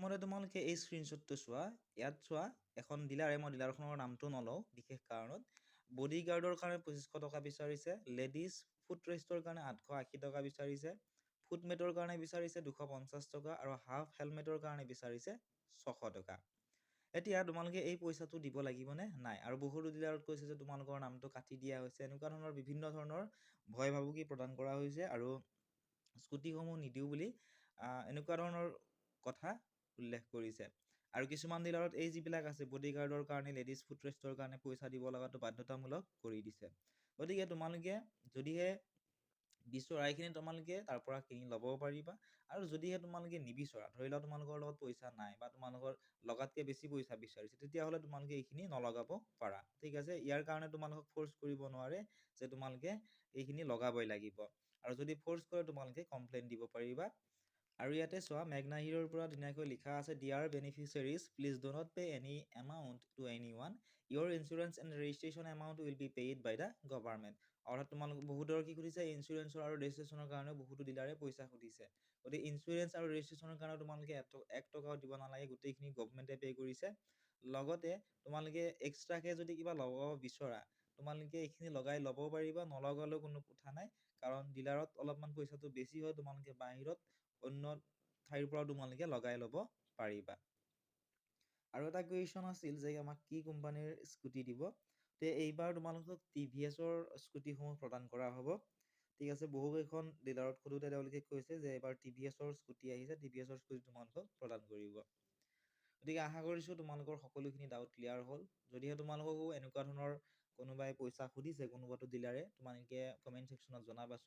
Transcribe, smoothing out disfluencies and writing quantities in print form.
প্ৰথমতে তোমালোকে এই স্ক্ৰীনশ্বটটো চোৱা। ইয়াত চোৱা এখন ডিলাৰে, মই ডিলাৰখনৰ নামটো নলওঁ বিশেষ কাৰণত, বডিগাৰ্ডৰ কাৰণে 2500 টকা বিচাৰিছে, লেডিজ ফুট ৰেষ্টৰ কাৰণে 880 টকা বিচাৰিছে, ফুটমেটৰ কাৰণে বিচাৰিছে 250 টকা আৰু হাফ হেলমেটৰ কাৰণে বিচাৰিছে 600 টকা। এতিয়া তোমালোকে এই পইচাটো দিব লাগিবনে নাই? আৰু বহুতো ডিলাৰত কৈছে যে তোমালোকৰ নামটো কাটি দিয়া হৈছে, এনেকুৱা ধৰণৰ বিভিন্ন ধৰণৰ ভয় ভাবুকি প্ৰদান কৰা হৈছে আৰু স্কুটিসমূহ নিদিওঁ বুলি এনেকুৱা ধৰণৰ কথা উল্লেখ কৰিছে। আৰু কিছুমান ডিলাৰত এই যিবিলাক আছে বডিগাৰ্ডৰ কাৰণে, লেডিজ ফুট ৰেষ্টৰ কাৰণে পইচা দিব লগাটো বাধ্যতামূলক কৰি দিছে। গতিকে তোমালোকে যদিহে বিচৰা এইখিনি তোমালোকে তাৰ পৰা কিনি ল'ব পাৰিবা। আৰু যদিহে তোমালোকে নিবিচৰা, ধৰি লোৱা তোমালোকৰ লগত পইচা নাই বা তোমালোকৰ লগাতকৈ বেছি পইচা বিচাৰিছে, তেতিয়াহ'লে তোমালোকে এইখিনি নলগাব পাৰা। ঠিক আছে, ইয়াৰ কাৰণে তোমালোকক ফ'ৰ্চ কৰিব নোৱাৰে যে তোমালোকে এইখিনি লগাবই লাগিব। আৰু যদি ফ'ৰ্চ কৰে তোমালোকে কমপ্লেইন দিব পাৰিবা। আৰু ইয়াতে চোৱা, মেগনা হিৰোৰ পৰা ধুনীয়াকৈ লিখা আছে, dear beneficiaries please do not pay any amount to এনি ওৱান, your insurance and registration amount will be paid by the government. অৰ্থাৎ তোমালোক বহুতৰ কি সুধিছে, ইঞ্চুৰেঞ্চৰ আৰু ৰেজিষ্ট্ৰেশ্যনৰ কাৰণেও বহুতো ডিলাৰে পইচা সুধিছে। গতিকে ইঞ্চুৰেঞ্চ আৰু ৰেজিষ্ট্ৰেশ্যনৰ কাৰণে তোমালোকে 1 টকাও দিব নালাগে, গোটেইখিনি গভৰ্ণমেণ্টে পে' কৰিছে। লগতে তোমালোকে এক্সট্ৰাকৈ যদি কিবা লগাব বিচৰা, তোমালোকে এইখিনি লগাই ল'ব পাৰিবা, নলগালেও কোনো কথা নাই। কাৰণ ডিলাৰত অলপমান পইচাটো বেছি হয়, তোমালোকে বাহিৰত অন্য ঠাইৰ পৰাও তোমালোকে লগাই ল'ব পাৰিবা। আৰু এটা কুৱেশ্যন আছিল যে আমাক কি কোম্পানীৰ স্কুটি দিব। তে এইবাৰ তোমালোকক TVS-ৰ স্কুটিসমূহ প্ৰদান কৰা হ'ব। ঠিক আছে, বহুকেইখন ডিলাৰত সোধোতে তেওঁলোকে কৈছে যে এইবাৰ TVS-ৰ স্কুটি আহিছে, TVS-ৰ স্কুটি তোমালোকক প্ৰদান কৰিব। গতিকে আশা কৰিছোঁ তোমালোকৰ সকলোখিনি ডাউট ক্লিয়াৰ হ'ল। যদিহে তোমালোককো এনেকুৱা ধৰণৰ কোনোবাই পইচা সুধিছে কোনোবাটো ডিলাৰে, তোমালোকে কমেণ্ট ছেকশ্যনত জনাবাচোন।